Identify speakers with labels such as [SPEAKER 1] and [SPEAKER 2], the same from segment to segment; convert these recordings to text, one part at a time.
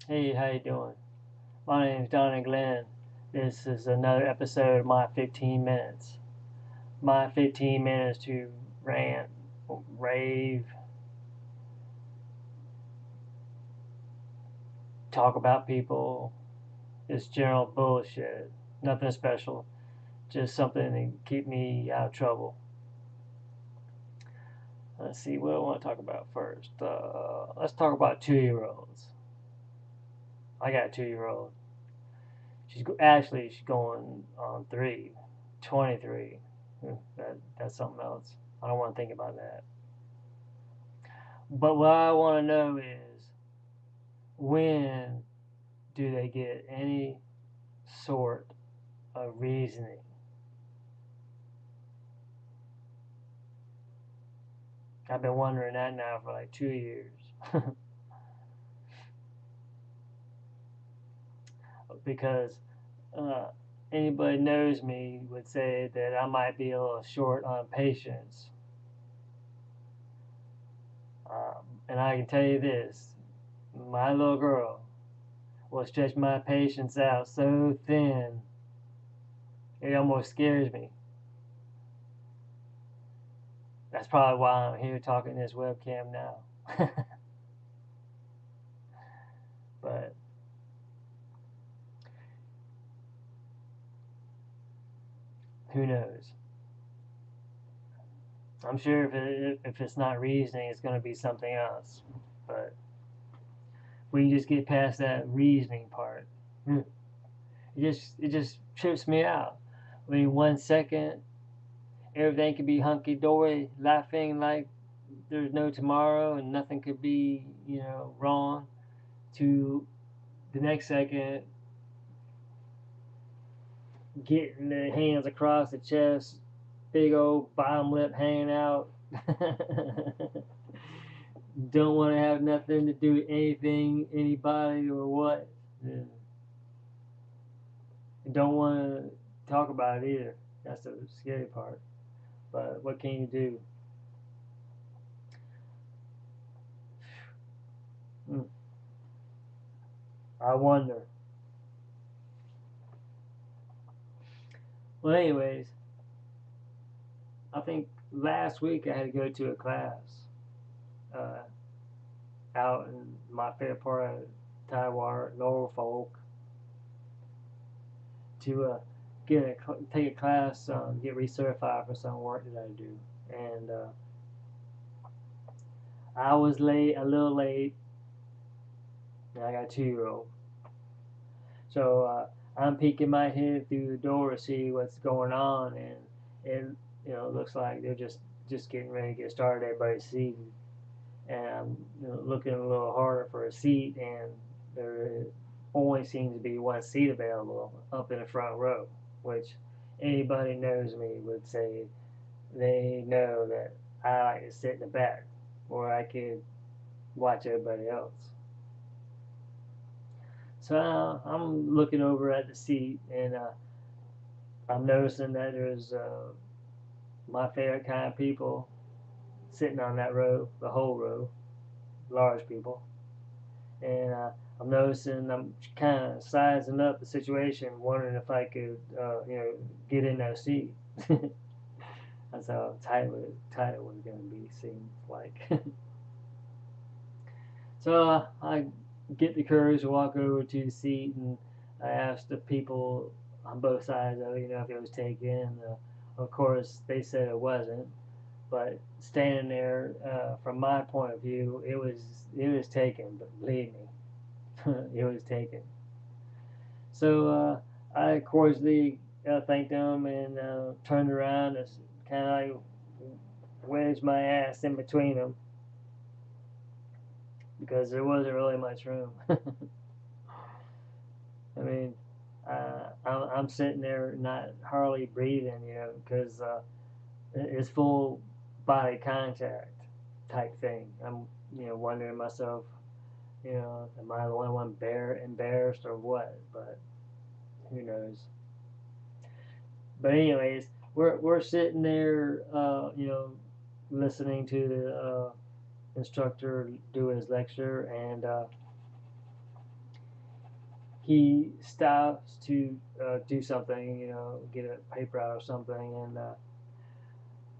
[SPEAKER 1] Hey, how you doing? My name's Donnie Glenn. This is another episode of my 15 minutes. My 15 minutes to rant, rave, talk about people. It's general bullshit. Nothing special. Just something to keep me out of trouble. Let's see what I want to talk about first. Let's talk about 2-year-olds. I got a 2-year-old. She's going on 23. That's something else. I don't want to think about that. But what I want to know is, when do they get any sort of reasoning? I've been wondering that now for like 2 years. Because uh, anybody knows me would say that I might be a little short on patience. And I can tell you this, my little girl will stretch my patience out so thin it almost scares me. That's probably why I'm here talking this webcam now. But who knows? I'm sure if it's not reasoning, it's going to be something else. But we just get past that reasoning part. It just trips me out. I mean, 1 second everything could be hunky dory, laughing like there's no tomorrow and nothing could be wrong. To the next second, getting the hands across the chest, big old bottom lip hanging out. Don't want to have nothing to do with anything, anybody, or what. Yeah. Don't want to talk about it either. That's the scary part. But what can you do? Hmm. I wonder. Well, anyways, I think last week I had to go to a class uh, out in my favorite part of Tidewater, Norfolk, to take a class, get recertified for some work that I do. And I was late, a little late, and I got a 2-year-old. So I'm peeking my head through the door to see what's going on, and it looks like they're just getting ready to get started. Everybody's seated, and I'm looking a little harder for a seat, and there only seems to be one seat available up in the front row, which anybody knows me would say they know that I like to sit in the back where I could watch everybody else. So I'm looking over at the seat, and I'm noticing that there's my favorite kind of people sitting on that row, the whole row, large people. And I'm noticing, I'm kind of sizing up the situation, wondering if I could, get in that seat. That's how tight it was going to be, seems like. So I get the courage to walk over to the seat, and I asked the people on both sides of it, if it was taken. Of course, they said it wasn't. But standing there, from my point of view, it was taken. But believe me, it was taken. So I cordially thanked them and turned around and kind of like wedged my ass in between them because there wasn't really much room. I mean, I'm sitting there not hardly breathing, because it's full body contact type thing. I'm, wondering myself, am I the only one embarrassed or what? But who knows? But anyways, we're sitting there, listening to the instructor do his lecture, and he stops to do something, get a paper out or something, and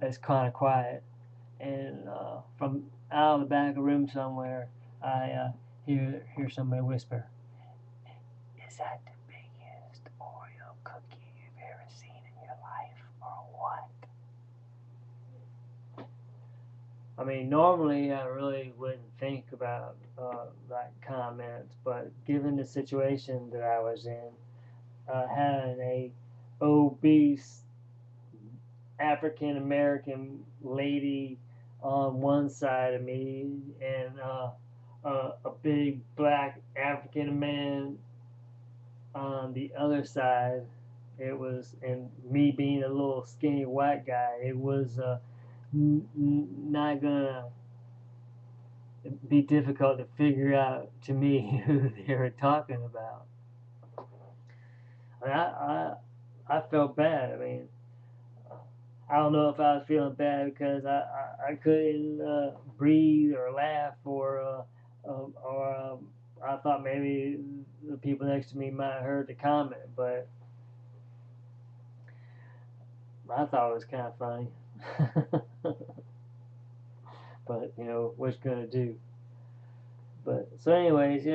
[SPEAKER 1] it's kind of quiet. And from out of the back of the room somewhere, I hear somebody whisper, "Is that the biggest Oreo cookie you've ever seen in your life, or what?" I mean, normally I really wouldn't think about that comment, but given the situation that I was in, having a obese African American lady on one side of me and a big black African man on the other side, it was, and me being a little skinny white guy, it was not gonna be difficult to figure out to me who they were talking about. I, mean, I felt bad. I mean, I don't know if I was feeling bad because I couldn't breathe or laugh, or I thought maybe the people next to me might have heard the comment, but I thought it was kind of funny. But what you gonna do? But so, anyways,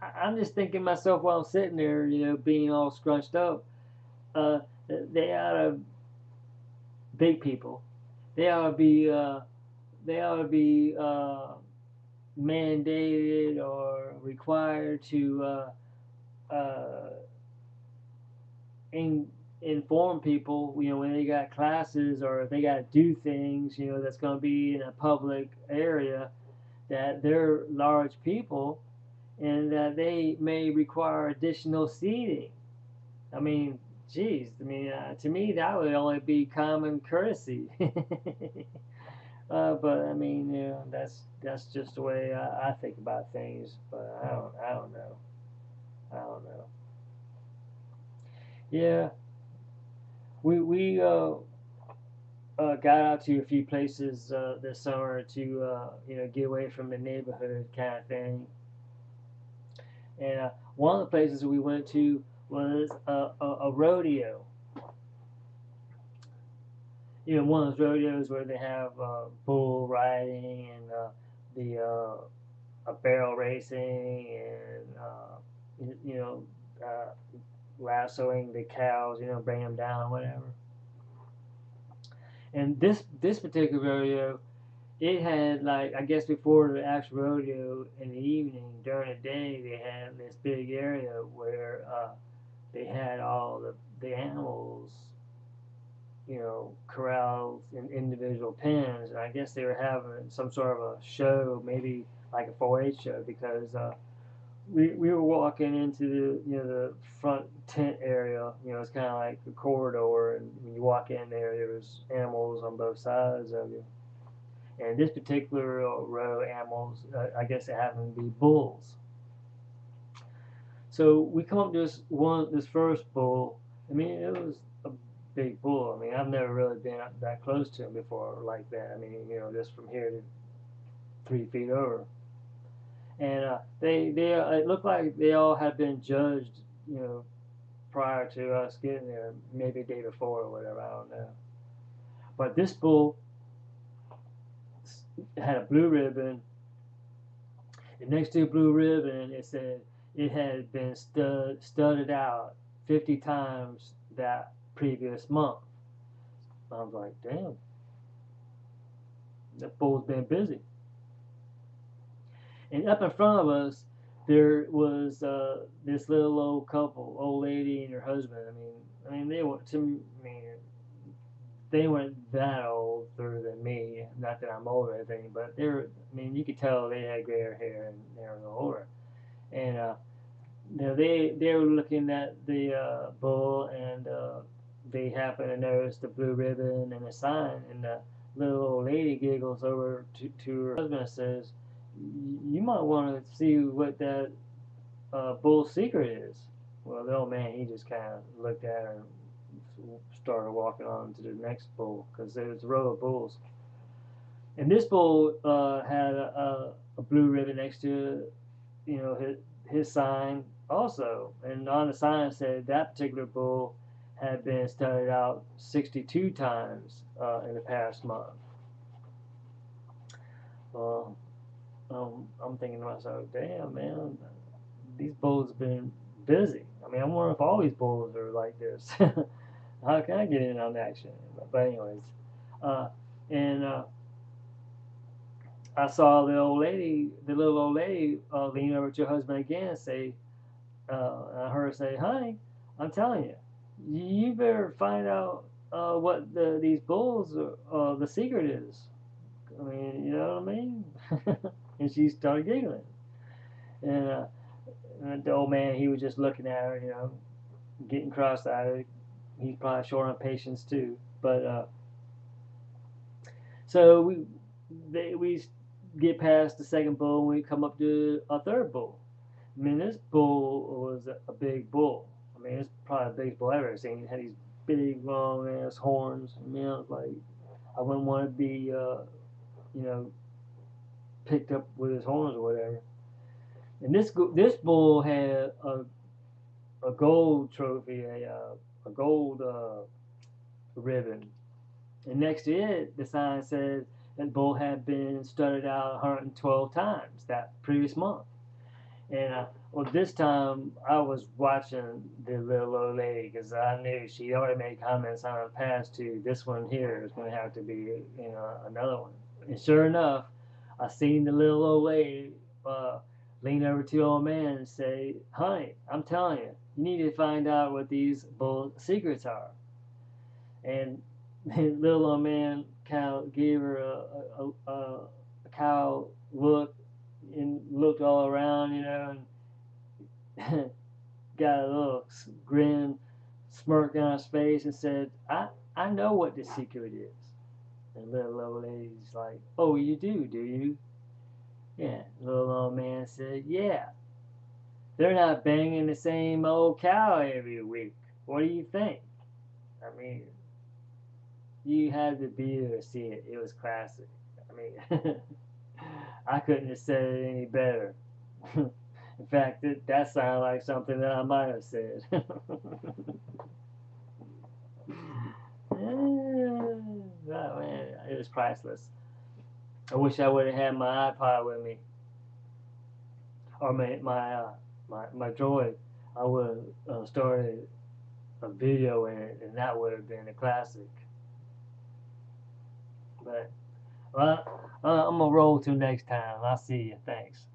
[SPEAKER 1] I'm just thinking myself while I'm sitting there, being all scrunched up. They ought to, big people, they ought to be mandated or required to uh, inform people, when they got classes or if they got to do things, that's going to be in a public area, that they're large people and that they may require additional seating. I mean, geez, to me that would only be common courtesy. But I mean, that's just the way I think about things. But I don't know. I don't know. Yeah, we got out to a few places this summer to get away from the neighborhood kind of thing. And one of the places we went to was a rodeo. One of those rodeos where they have bull riding and the barrel racing and lassoing the cows, bring them down, whatever. And this particular rodeo, it had, like, I guess before the actual rodeo in the evening, during the day, they had this big area where they had all the animals, corralled in individual pens. And I guess they were having some sort of a show, maybe like a 4-H show, because we were walking into the front tent area. It's kind of like a corridor, and when you walk in there was animals on both sides of you. And this particular row of animals, I guess it happened to be bulls. So we come up to this first bull. I mean, it was a big bull. I mean, I've never really been that close to him before like that. I mean, just from here to 3 feet over. And they it looked like they all had been judged, prior to us getting there, maybe the day before or whatever. I don't know. But this bull had a blue ribbon, and next to the blue ribbon it said it had been studded out 50 times that previous month. I was like, damn, that bull's been busy. And up in front of us, there was this little old lady and her husband. I mean, they were, they weren't that older than me. Not that I'm older or anything, but they were. I mean, you could tell they had grayer hair and they were a little older. And they were looking at the bull, and they happened to notice the blue ribbon and the sign. And the little old lady giggles over to her husband and says, "You might want to see what that bull's secret is." Well, the old man, he just kind of looked at her and started walking on to the next bull, because there was a row of bulls. And this bull had a blue ribbon next to, his sign also, and on the sign said that particular bull had been studied out 62 times in the past month. Well, I'm thinking to myself, damn man, these bulls have been busy. I mean, I wonder if all these bulls are like this. How can I get in on action? But anyways, uh, and I saw the little old lady, lean over to her husband again and say, I heard her say, "Honey, I'm telling you, you better find out what these bulls, the secret is. I mean, you know what I mean?" And she started giggling. And the old man, he was just looking at her, getting cross-eyed. He's probably short on patience too. But so we get past the second bull and we come up to a third bull. I mean, this bull was a big bull. I mean, it's probably the biggest bull I've ever seen. It had these big, long ass horns. I mean, I was like, I wouldn't want to be, you know, picked up with his horns or whatever. And this bull had a gold trophy, a gold ribbon, and next to it, the sign said that bull had been studded out 112 times that previous month. And well, this time I was watching the little old lady because I knew she already made comments on the past too. This one here is going to have to be, another one. And sure enough, I seen the little old lady lean over to the old man and say, "Honey, I'm telling you, you need to find out what these bull secrets are." And the little old man kind of gave her a cow look and looked all around, and got a little grin, smirk on his face, and said, I know what the secret is." And little old lady's like, "Oh, you do you?" Yeah. Little old man said, "Yeah. They're not banging the same old cow every week. What do you think?" I mean, you had to be there to see it. It was classic. I mean, I couldn't have said it any better. In fact, that sounded like something that I might have said. Oh, man, it was priceless. I wish I would have had my iPod with me, or my Droid. I would have started a video in it, and that would have been a classic. But well, I'm gonna roll till next time. I'll see you. Thanks.